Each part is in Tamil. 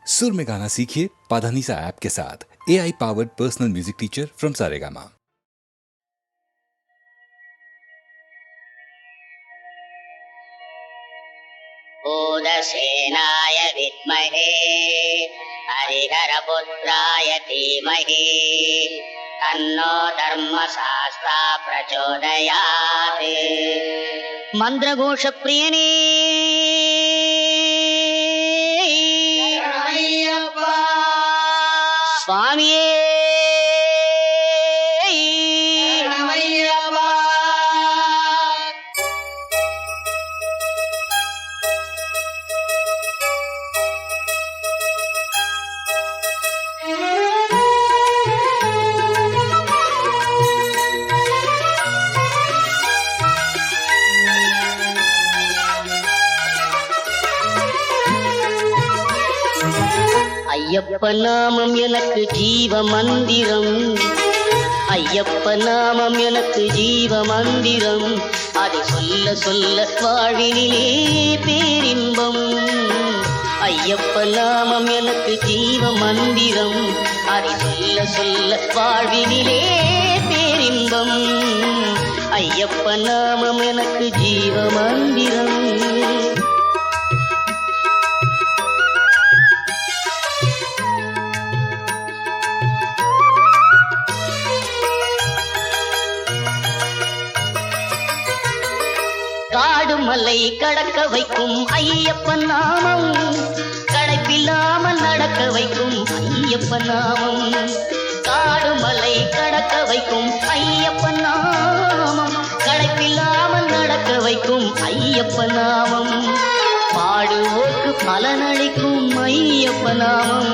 सुर में गाना सीखिए पाधानीसा ऐप के साथ। AI powered personal music teacher from Saregama. भूतसेनाय विद्महे हरिहरपुत्राय धीमहि तन्नो धर्मशास्त्रा प्रचोदयात्। मंत्रघोष प्रियने स्वामिये ஐயப்ப நாமம் எனக்கு ஜீவ மந்திரம், ஐயப்ப நாமம் எனக்கு ஜீவ மந்திரம். அதை சொல்ல சொல்ல வாழ்வினிலே பேரின்பம். ஐயப்ப நாமம் எனக்கு ஜீவ மந்திரம், அதை சொல்ல சொல்ல வாழ்வினிலே பேரின்பம். ஐயப்ப நாமம் எனக்கு ஜீவ மந்திரம். காடு மலை கடக்க வைக்கும் ஐயப்ப நாமம், களைப்பில்லாமல் நடக்க வைக்கும் ஐயப்ப நாமம். காடு மலை கடக்க வைக்கும் ஐயப்ப நாமம், களைப்பில்லாமல் நடக்க வைக்கும் ஐயப்ப நாமம். பாடுவோர்க்கு பலனளிக்கும் ஐயப்ப நாமம்,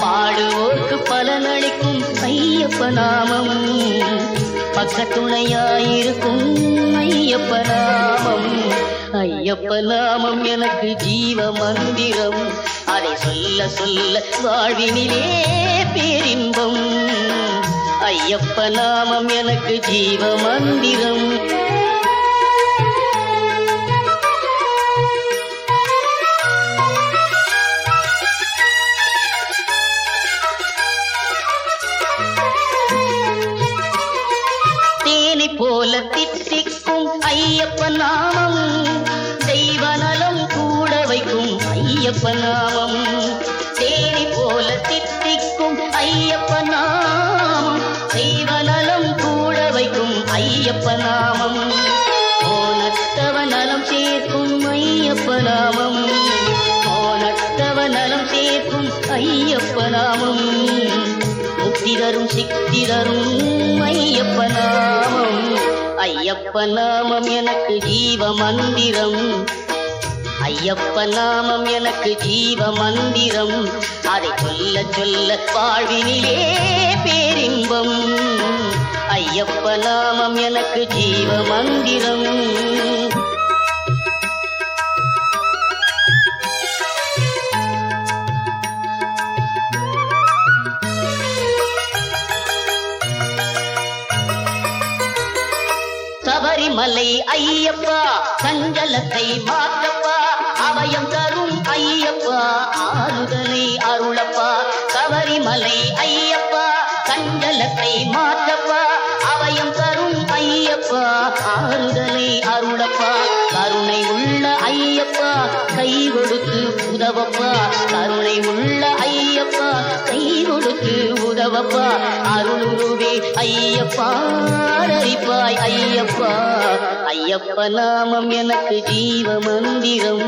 பாடுவோர்க்கு பலனளிக்கும் ஐயப்ப நாமம். பக்கத்துணையாயிருக்கும் ஐயப்ப நாமம். ஐயப்ப நாமம் எனக்கு ஜீவ மந்திரம், அதை சொல்ல சொல்ல வாழ்வினிலே பேரின்பம். ஐயப்ப நாமம் எனக்கு ஜீவ மந்திரம். போல தித்திக்கும் ஐயப்ப நாமம், தெய்வ நலம் கூட வைக்கும் ஐயப்ப நாமம். தேனி போல தித்திக்கும் ஐயப்ப நாமம், தெய்வ நலம் கூட வைக்கும் ஐயப்ப நாமம். போனத்தவ நலம் சேர்க்கும் ஐயப்ப நாமம், போனத்தவ நலம் சேர்க்கும் ஐயப்ப நாமம். முக்தி தரும் சித்தி தரும் ஐயப்ப நாமம். ஐயப்ப நாமம் எனக்கு ஜீவ மந்திரம், ஐயப்ப நாமம் எனக்கு ஜீவ மந்திரம். அதை சொல்ல சொல்ல வாழ்வினிலே பேரின்பம். ஐயப்ப நாமம் எனக்கு ஜீவ மந்திரம். சபரிமலை ஐயப்பா சஞ்சலத்தை மாற்றப்பா, அபயம் தரும் ஐயப்பா ஆறுதலை அருளப்பா. சபரிமலை ஐயப்பா சஞ்சலத்தை மாற்றப்பா, அபயம் தரும் ஐயப்பா ஆறுதலை அருளப்பா. கருணை உள்ள ஐயப்பா கை கொடுத்து உதவப்பா, கருணை உள்ள ஐயப்பா கை கொடுத்து உதவப்பா. அருளுருவே ஐயப்பா அரிப்பாய் ஐயப்பா. ஐயப்ப நாமம் எனக்கு ஜீவ மந்திரம்,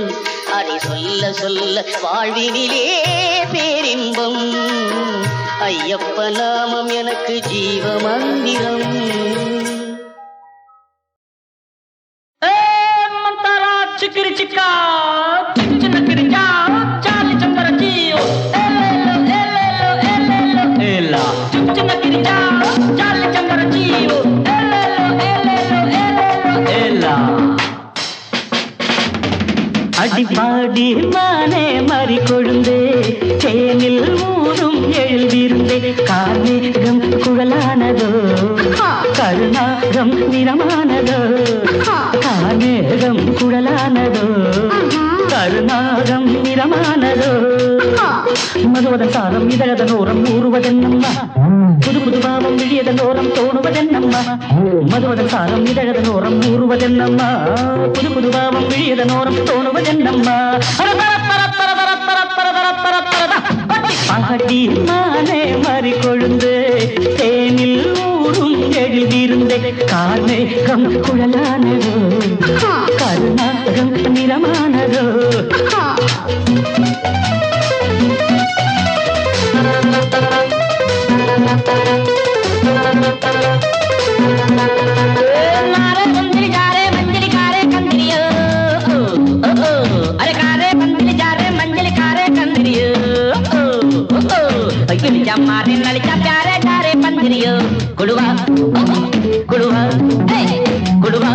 அதை சொல்ல சொல்ல வாழ்வினிலே பேரின்பம். ஐயப்ப நாமம் எனக்கு ஜீவ மந்திரம். చిక్కిరి చిక్క చిన్న కిరికా చాలి చందర జీయో ఏలా చిన్న కిరికా చాలి చందర జీయో ఏలా அடிப்பாடி மானே மறி கொழுந்தே தேனில் ஊரும் எழுதிருந்தே. கார்மேகம் குழலானதோ கருணாகம் நிறமானதோ, கார்மேகம் குழலானதோ கருணாகம் நிறமானதோ. மதுவதன் சாரம் இதழதன் ஓரம் ஊறுவதென்னம்மா புது புது பாவம் விழியதன் ஓரம் தோணுவதென்னம்மா மதுவதன் சாரம் இதழதன் ஓரம் ஊறுவதென்னம்மா புது புது பாவம் விழியதன் ஓரம் தோணுவதென்னம்மா பாடி மானே மாறி கொழுந்து தேனில் ஊரும் எழுதியிருந்தே கார்மேகம் குழலானதோ கருணாகம் நிறமானதோ मारे नलिका प्यारे डारे पंजरियो कुड़वा कुड़वा कुड़वा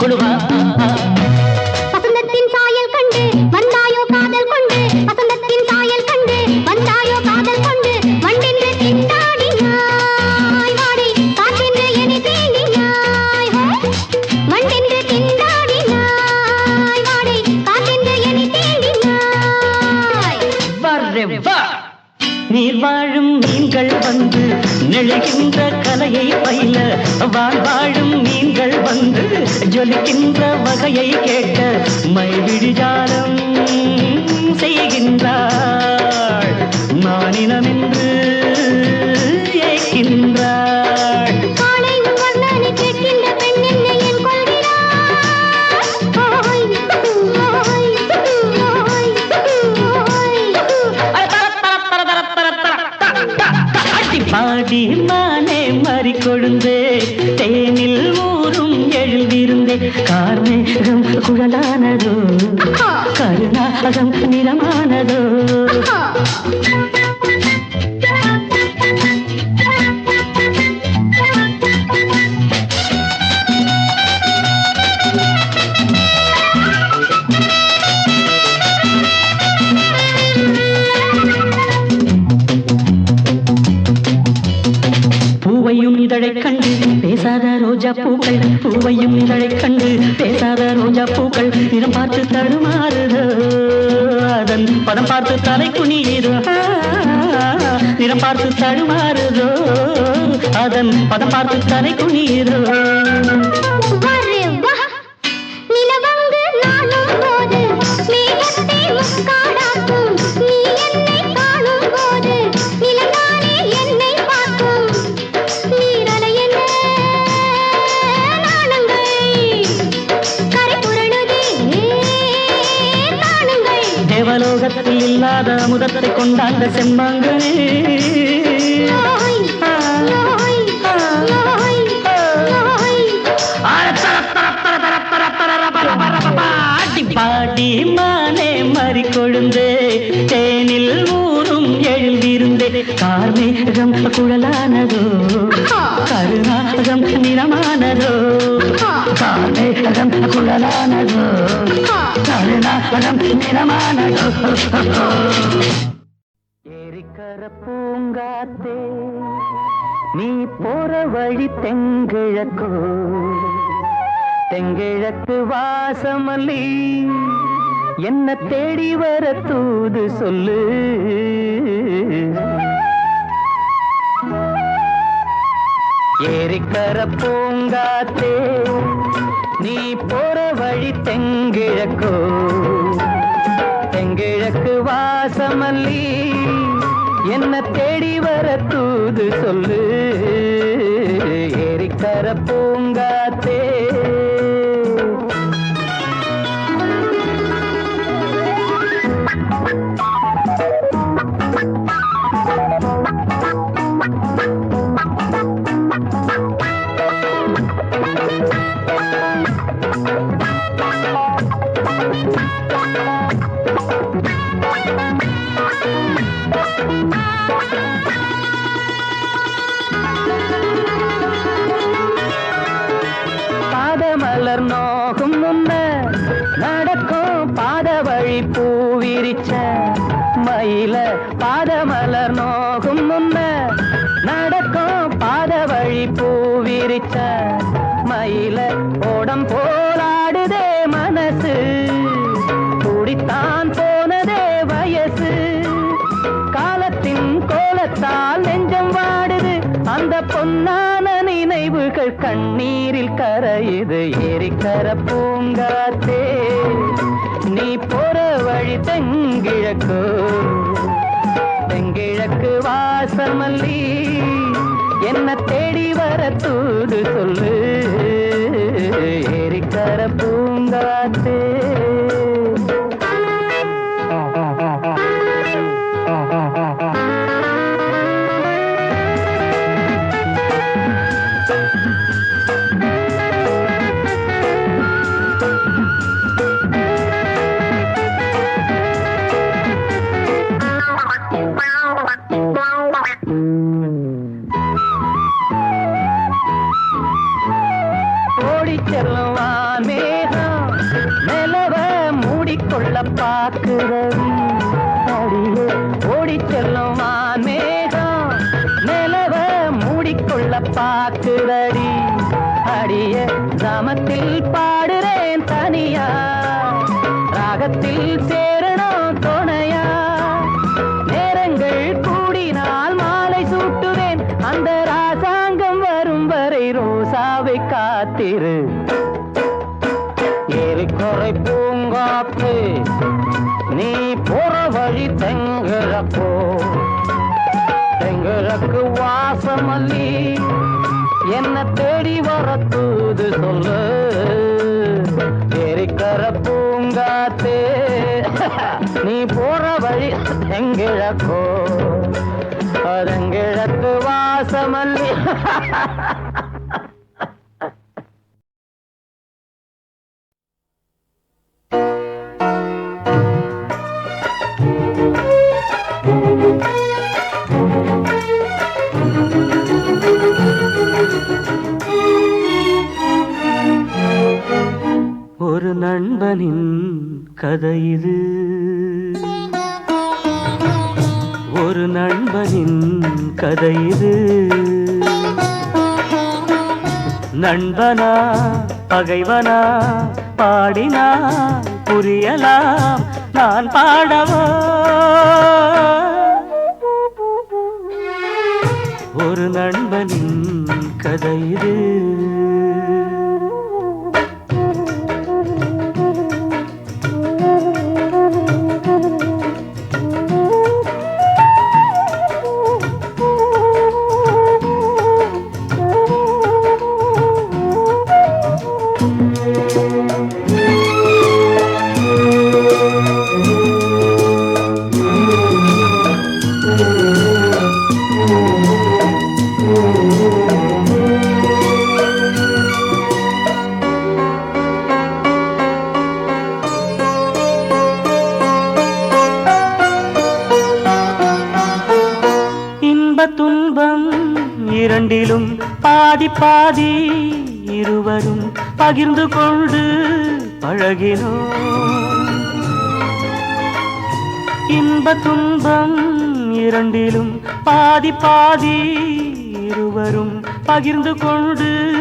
कुड़वा வசந்தத்தின் சாயல் கண்டு வந்தாயோ காதல் கொண்டு வசந்தத்தின் சாயல் கண்டு வந்தாயோ காதல் கொண்டு வண்டென்று திண்டாடினாய் வாடி காற்றென்று என்னை தீண்டினாய் வண்டென்று திண்டாடினாய் வாடி காற்றென்று என்னை தீண்டினாய் வர்றே வா நீர் வாழும் மீன்கள் வந்து நெழுகின்ற கலையை பயில வாழ்வாழும் மீன்கள் வந்து ஜொலிக்கின்ற வகையை கேட்க மைவிழிஜாலம் செய்கின்றாள் மானினமென்று ஏக்கின்றாள் காலை வர்ணனை கேட்கின்ற பெண் என்னை என் பாடி மானே மாறி கொழுந்தே தேனில் ஊரும் எழுதியிருந்தே கார்மேகம் குழலானதோ கருணாகம் நிறமானதோ பூவையும் இதழைக் கண்டு பேசாத ரோஜா பூக்கள் பூவையும் இதழைக் கண்டு பேசாத ரோஜா பூக்கள் நிறம் பார்த்து தடுமாறுதோ அதன் பதம் பார்த்து தலை குனியுதோ நிறம் பார்த்து தடுமாறுதோ அதன் பதம் பார்த்து தலை குனியுதோ நிலவங்கு நானும் போது மேகத்தை முக்காடாக்கும் நீ என்னை காணும் போது நிலந்தானே என்னை பார்க்கும் நீரலை என்ன நாணங்கள் கரை புரளுதே நாணங்கள் தேவலோகத்தில் இல்லாத முதத்தை கொண்டாந்த செம்மாங்கனே பாடி மானே மாறி கொழுந்தே தேனில் ஊரும் எழுதியிருந்தே கார்மேகம் குழலானதோ கருணாகம் நிறமானதோ கார்மேகம் குழலானதோ கருணாகம் நிறமானதோ ஏரிக்கர பூங்காத்தே நீ போற வழி தெங்கிழக்கோ தெங்கிழக்கு வாசமல்லி என்ன தேடி வர தூது சொல்லு ஏரிக்கர பூங்காத்தே நீ போற வழி தெங்கிழக்கோ தெங்கிழக்கு வாசமல்லி என்ன தேடி வர தூது சொல்லு ஏரிக்கர பூங்காத்தே பாதமலர் நோகும் முன்ன நடக்கும் பாத வழி பூவிரிச்ச மயில பாதமலர் நோகும் முன்ன நடக்கும் பாத வழி பூவிரிச்ச மயில ஓடம் போலாடுதே மனசு குடித்தான் போனதே வயசு பொன்னான நினைவுகள் கண்ணீரில் கரையுது ஏரிக்கர பூங்காத்தே நீ போற வழி தெங்கிழக்கு தெங்கிழக்கு வாசமல்லி என்ன தேடி வர தூது சொல்லு ஏரிக்கர பூங்காத்தே பாக்குறவி அடியே ஓடி செல்லும் மேகம் நிலவ மூடிக்கொள்ள பாக்குறடி அடிய கிராமத்தில் பாடுறேன் தனியா ராகத்தில் சேரணும் துணையா நேரங்கள் கூடினால் மாலை சூட்டுவேன் அந்த ராசாங்கம் வரும் வரை ரோசாவை காத்திரு ஏரிக்கரை பூங்காத்து நீ போற வழி தெங்கிழப்போ தெங்கிழக்கு வாசமல்லி என்ன தேடி வர தூது சொல்லு ஏரிக்கர பூங்காத்து நீ போற வழி தெங்கிழக்கோ தெங்கிழக்கு வாசமல்லி ஒரு நண்பனின் கதை இது ஒரு நண்பனின் கதை இது நண்பனா பகைவனா பாடினா புரியலாம் நான் பாடவோ ஒரு நண்பனின் கதை இது துன்பம் இரண்டிலும் பாதி பாதி இருவரும் பகிர்ந்து கொண்டு பழகினோம் இன்ப துன்பம் இரண்டிலும் பாதி பாதி இருவரும் பகிர்ந்து கொண்டு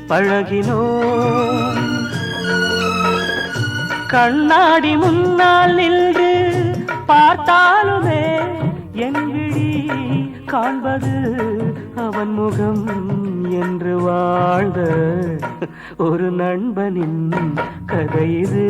பழகினோம் கண்ணாடி முன்னால் நின்று பார்த்தாலுமே என் விழி காண்பது அவன் முகம் என்று வாழ்ந்த ஒரு நண்பனின் கதை இது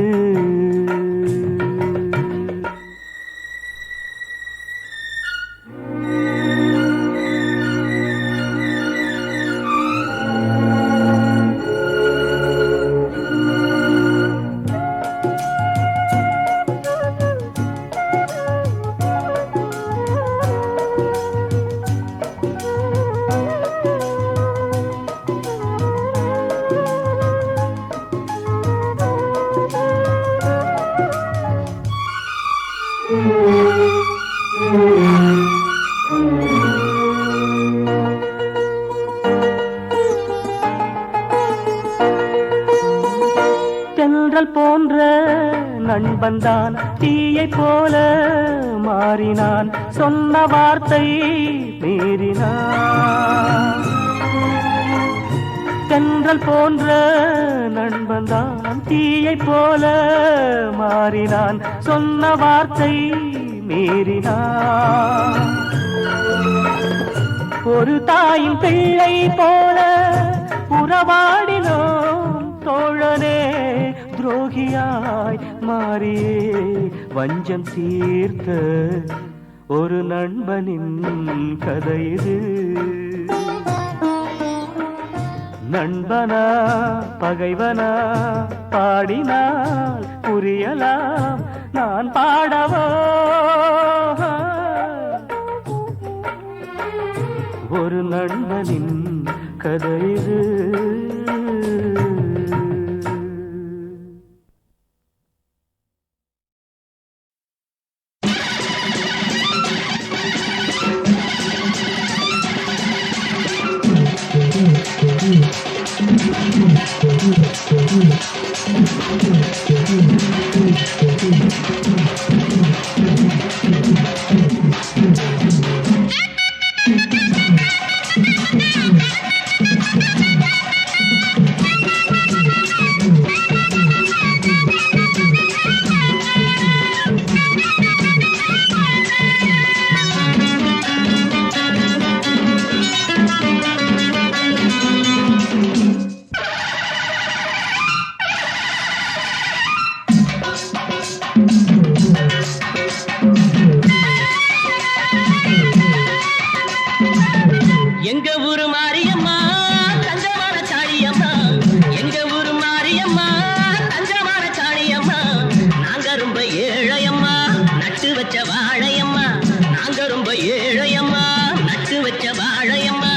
தென்றல் போன்ற நண்பன்தான் தீயை போல மாறினான் சொன்ன வார்த்தை மீறினான் தென்றல் போன்ற நண்பன்தான் தீயை போல மாறினான் சொன்ன வார்த்தை மீறினான் ஒரு தாயின் பிள்ளை போல உறவாடினோம் தோழனே, துரோகியாய் மாறியே வஞ்சம் தீர்த்த ஒரு நண்பனின் கதை இது. நண்பனா பகைவனா பாடினால் புரியலாம், நான் பாடவோ ஒரு நண்பனின் கதை இது. எங்க ஊரு மாரியம்மா தஞ்சமான காளியம்மா, எங்க ஊரு மாரியம்மா தஞ்சமான காளியம்மா. நாங்க ரொம்ப ஏழையம்மா நட்டு வச்ச வாழையம்மா, நாங்க ரொம்ப ஏழையம்மா நட்டு வச்ச வாழையம்மா.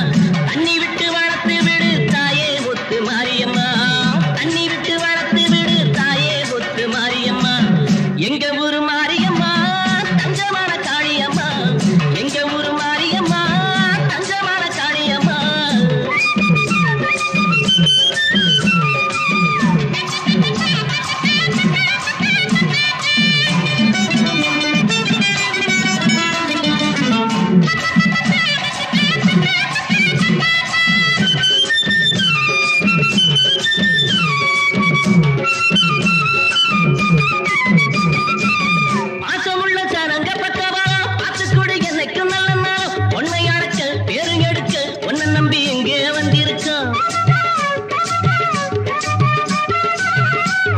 தண்ணி விட்டு வளர்த்து விடு தாயே ஒத்து மாரியம்மா, தண்ணி விட்டு வளர்த்து விடு தாயே ஒத்து மாரியம்மா. எங்க ஊரு மாரியம்மா தஞ்சமான காளியம்மா, எங்க ஊரு மாரியம்மா தஞ்சமான காளியம்மா. பாசமுள்ள சனங்க பக்கவா பார்த்துக்கூட என்னைக்கும் நல்ல நாளும், உன்னை அடைக்க பேரு எடுக்க உன்னை நம்பி எங்கே வந்திருக்கோம்.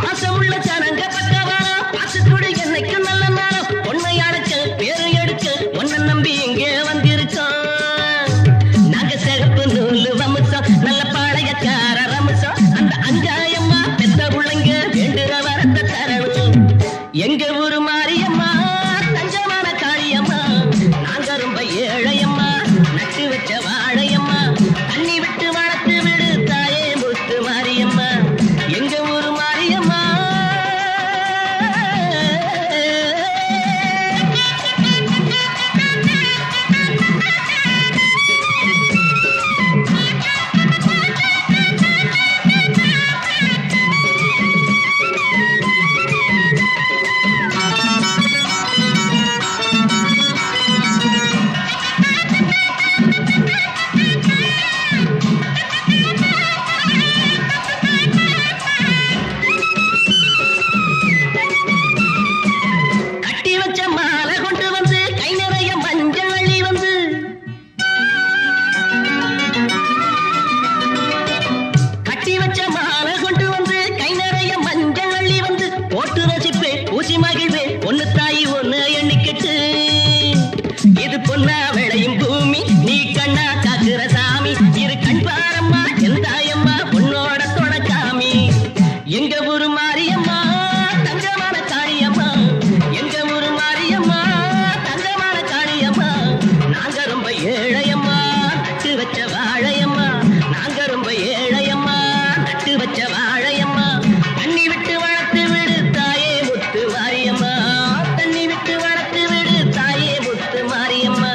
பாசமுள்ள சனங்க பக்கவா பார்த்துக்கூட என்னைக்கும் நல்ல நாளும், உன்னை அடைக்க பேரு எடுக்க உன்னை நம்பி எங்கே வந்திருக்கோம். நாங்க சிறப்பு நூலு வம்சம் நல்ல பாளையக்கார ரம்சம், அந்த அஞ்சாயம்மா பெத்த பிள்ளைங்க வேண்டுற வரத்தை தரணும். எங்க ஊரு மாரியம்மா தஞ்சமான காளியம்மா, நாங்க ரொம்ப ஏழையம்மா நட்டு வச்ச வாழையம்மா. தண்ணி விட்டு வளர்த்து விடு தாயே முத்து மாரியம்மா, எங்க ஊரு மாரியம்மா. கட்டி வச்ச மாலை கொண்டு வந்து கை நிறைய மஞ்சள் அள்ளி வந்து, கட்டி வச்ச மாலை கொண்டு வந்து கை நிறைய மஞ்சள் அள்ளி வந்து, போட்டு ரசிப்பே ஊசி மகிழ்வே ஒன்னு தாய் ஒன்னு எண்ணிக்கிட்டு. இது பொன்னா விளையும் பூமி நீ கண்ணா காக்குற சாமி, இரு கண் பாரம்மா என் தாயம்மா உன்னோட தொடக்காமி. எங்க ஊரு மாரியம்மா தங்கமான காளியம்மா, எங்க ஊரு மாரியம்மா தங்கமான காளியம்மா. நாங்க ரொம்ப ஏழையம்மா நட்டு வச்ச வாழையம்மா, நாங்க ரொம்ப ஏழையம்மா நட்டு வச்ச வாழையம்மா. தண்ணி விட்டு வளர்த்து விடு தாயே முத்து மாரியம்மா, தண்ணி விட்டு வளர்த்து விடு தாயே முத்து மாரியம்மா.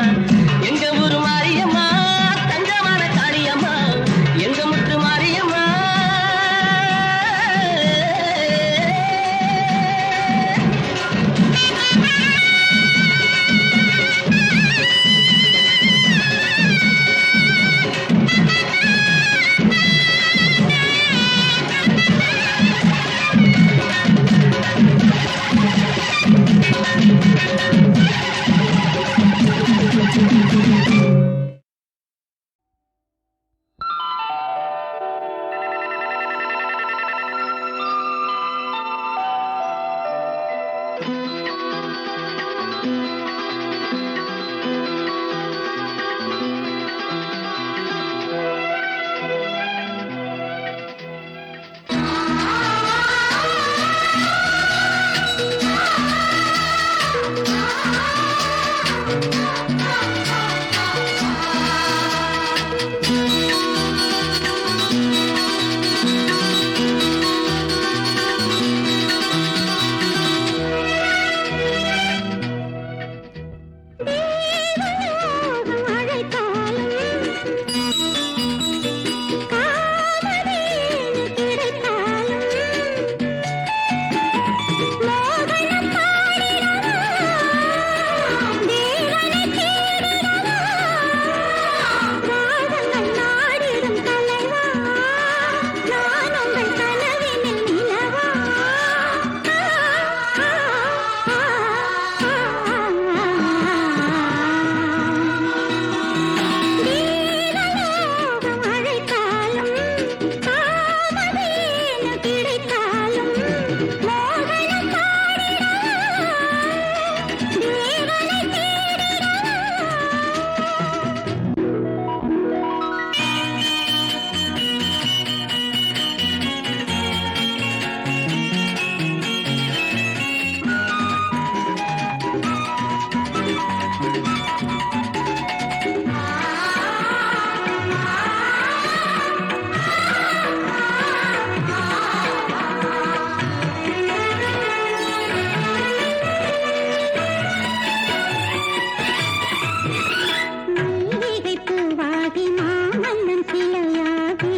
மல்லிகை பூவாகி மாமன்னன் சிலையாகி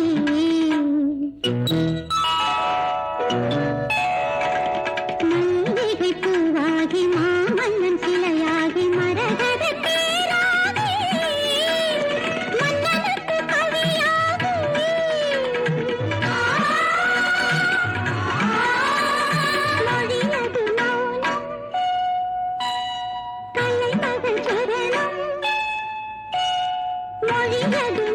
மல்லிகை பூவாகி மாமன்னன் சிலையாகி மரகத தேராகி மன்னனுக்கு கவியாகி மொழியது மௌனம் கலைமகள் சரணம் மொழியது